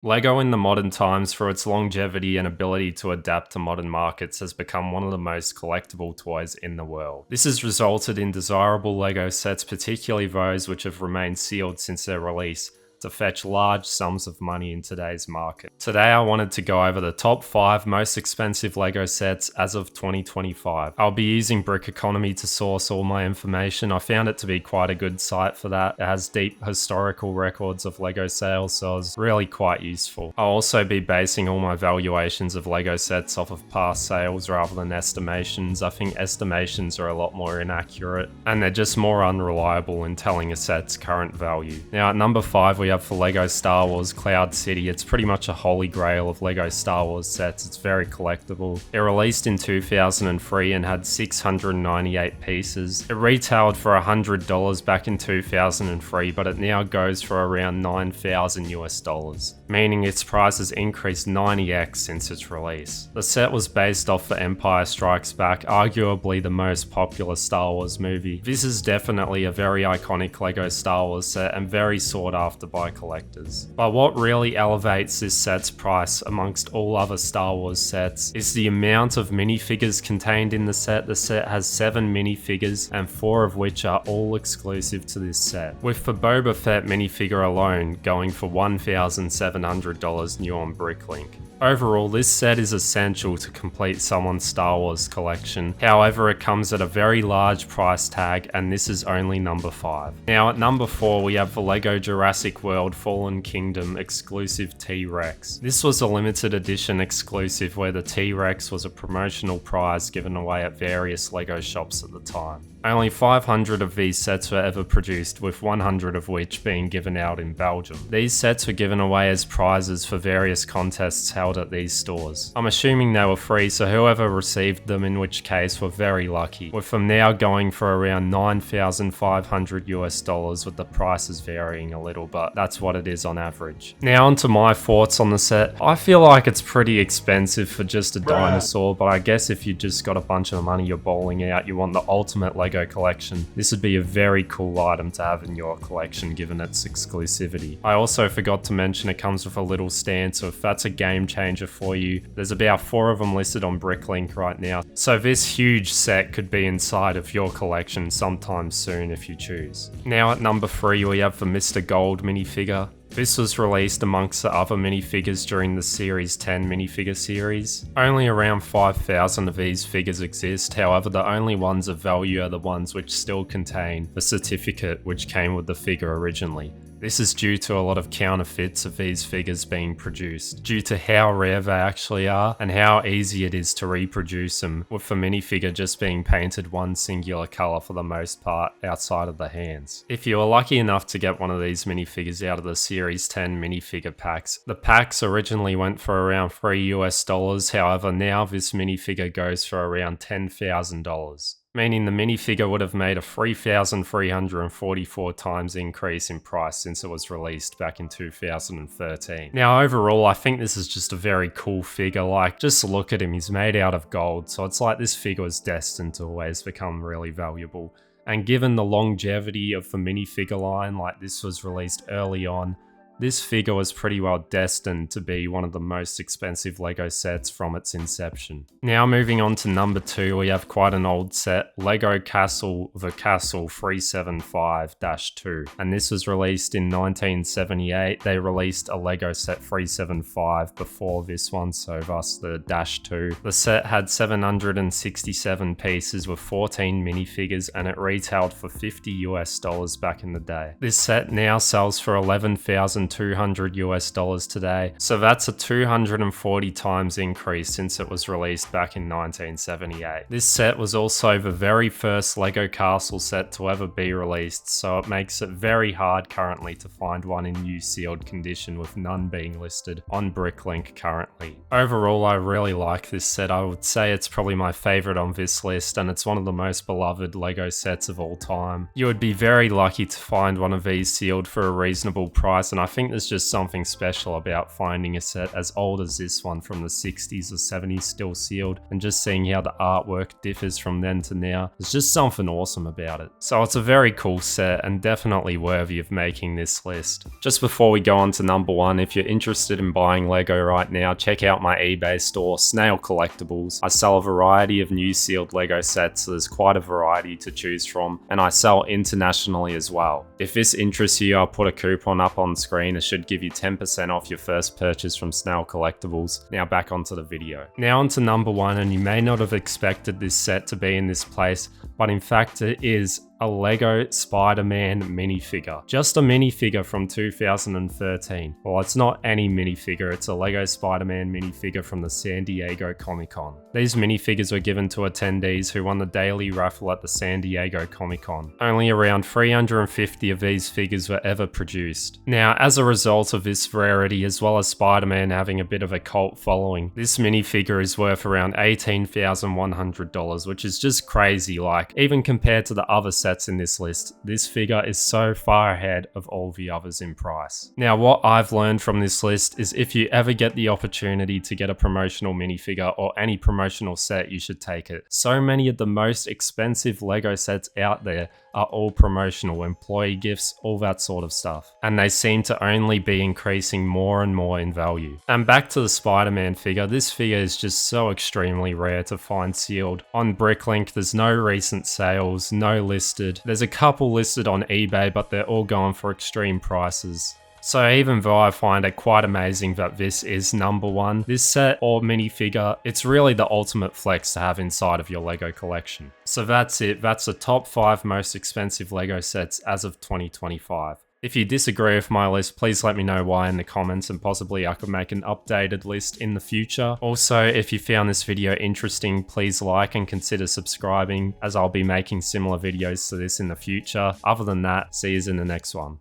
LEGO in the modern times, for its longevity and ability to adapt to modern markets, has become one of the most collectible toys in the world. This has resulted in desirable LEGO sets, particularly those which have remained sealed since their release, to fetch large sums of money in today's market. Today I wanted to go over the top 5 most expensive LEGO sets as of 2025. I'll be using Brick Economy to source all my information. I found it to be quite a good site for that. It has deep historical records of LEGO sales, so it was really quite useful. I'll also be basing all my valuations of LEGO sets off of past sales rather than estimations. I think estimations are a lot more inaccurate and they're just more unreliable in telling a set's current value. Now at number 5 we have for LEGO Star Wars Cloud City. It's pretty much a holy grail of LEGO Star Wars sets. It's very collectible. It released in 2003 and had 698 pieces. It retailed for $100 back in 2003, but it now goes for around $9,000 US, meaning its price has increased 90x since its release. The set was based off The Empire Strikes Back, arguably the most popular Star Wars movie. This is definitely a very iconic LEGO Star Wars set and very sought after by collectors. But what really elevates this set's price amongst all other Star Wars sets is the amount of minifigures contained in the set. The set has 7 minifigures and 4 of which are all exclusive to this set, with the Boba Fett minifigure alone going for $1,700 new on Bricklink. Overall, this set is essential to complete someone's Star Wars collection. However, it comes at a very large price tag, and this is only number 5. Now at number 4 we have the LEGO Jurassic World Fallen Kingdom exclusive T-Rex. This was a limited edition exclusive where the T-Rex was a promotional prize given away at various LEGO shops at the time. Only 500 of these sets were ever produced, with 100 of which being given out in Belgium. These sets were given away as prizes for various contests held at these stores. I'm assuming they were free, so whoever received them, in which case, were very lucky, with them now going for around $9,500 US, with the prices varying a little, but that's what it is on average. Now onto my thoughts on the set. I feel like it's pretty expensive for just a dinosaur, but I guess if you just got a bunch of money you're bowling out, you want the ultimate LEGO collection, this would be a very cool item to have in your collection given its exclusivity. I also forgot to mention it comes with a little stand, so if that's a game changer for you, there's about 4 of them listed on Bricklink right now, so this huge set could be inside of your collection sometime soon if you choose. Now at number 3 we have the Mr. Gold minifigure. This was released amongst the other minifigures during the Series 10 minifigure series. Only around 5,000 of these figures exist, however the only ones of value are the ones which still contain the certificate which came with the figure originally. This is due to a lot of counterfeits of these figures being produced, due to how rare they actually are and how easy it is to reproduce them, with the minifigure just being painted one singular colour for the most part outside of the hands. If you are lucky enough to get one of these minifigures out of the Series 10 minifigure packs, the packs originally went for around $3 US, however now this minifigure goes for around $10,000. Meaning the minifigure would have made a 3,344 times increase in price since it was released back in 2013. Now overall, I think this is just a very cool figure. Like, just look at him, he's made out of gold, so it's like this figure was destined to always become really valuable. And given the longevity of the minifigure line, like this was released early on, this figure was pretty well destined to be one of the most expensive LEGO sets from its inception. Now moving on to number 2, we have quite an old set, LEGO Castle The Castle 375-2, and this was released in 1978. They released a LEGO set 375 before this one, so thus the -2. The set had 767 pieces with 14 minifigures and it retailed for $50 US back in the day. This set now sells for $11,200 US today, so that's a 240 times increase since it was released back in 1978. This set was also the very first LEGO Castle set to ever be released, so it makes it very hard currently to find one in new sealed condition, with none being listed on Bricklink currently. Overall, I really like this set. I would say it's probably my favourite on this list, and it's one of the most beloved LEGO sets of all time. You would be very lucky to find one of these sealed for a reasonable price, and I think there's just something special about finding a set as old as this one from the 60s or 70s still sealed, and just seeing how the artwork differs from then to now. There's just something awesome about it. So it's a very cool set and definitely worthy of making this list. Just before we go on to number 1, if you're interested in buying Lego right now, check out my eBay store, Snail Collectibles. I sell a variety of new sealed Lego sets, so there's quite a variety to choose from, and I sell internationally as well. If this interests you, I'll put a coupon up on screen. It should give you 10% off your first purchase from Snail Collectibles. Now back onto the video. Now onto number 1, and you may not have expected this set to be in this place, but in fact it is a Lego Spider-Man minifigure. Just a minifigure from 2013. Well, it's not any minifigure, it's a Lego Spider-Man minifigure from the San Diego Comic-Con. These minifigures were given to attendees who won the daily raffle at the San Diego Comic-Con. Only around 350 of these figures were ever produced. Now, as a result of this rarity, as well as Spider-Man having a bit of a cult following, this minifigure is worth around $18,100, which is just crazy. Like, even compared to the other sets in this list, this figure is so far ahead of all the others in price. Now, what I've learned from this list is if you ever get the opportunity to get a promotional minifigure or any promotional set, you should take it. So many of the most expensive Lego sets out there are all promotional, employee gifts, all that sort of stuff. And they seem to only be increasing more and more in value. And back to the Spider-Man figure, this figure is just so extremely rare to find sealed. On Bricklink, there's no recent sales, no listed. There's a couple listed on eBay, but they're all going for extreme prices. So even though I find it quite amazing that this is number 1, this set or minifigure, it's really the ultimate flex to have inside of your Lego collection. So that's it, that's the top 5 most expensive Lego sets as of 2025. If you disagree with my list, please let me know why in the comments, and possibly I could make an updated list in the future. Also, if you found this video interesting, please like and consider subscribing, as I'll be making similar videos to this in the future. Other than that, see you in the next one.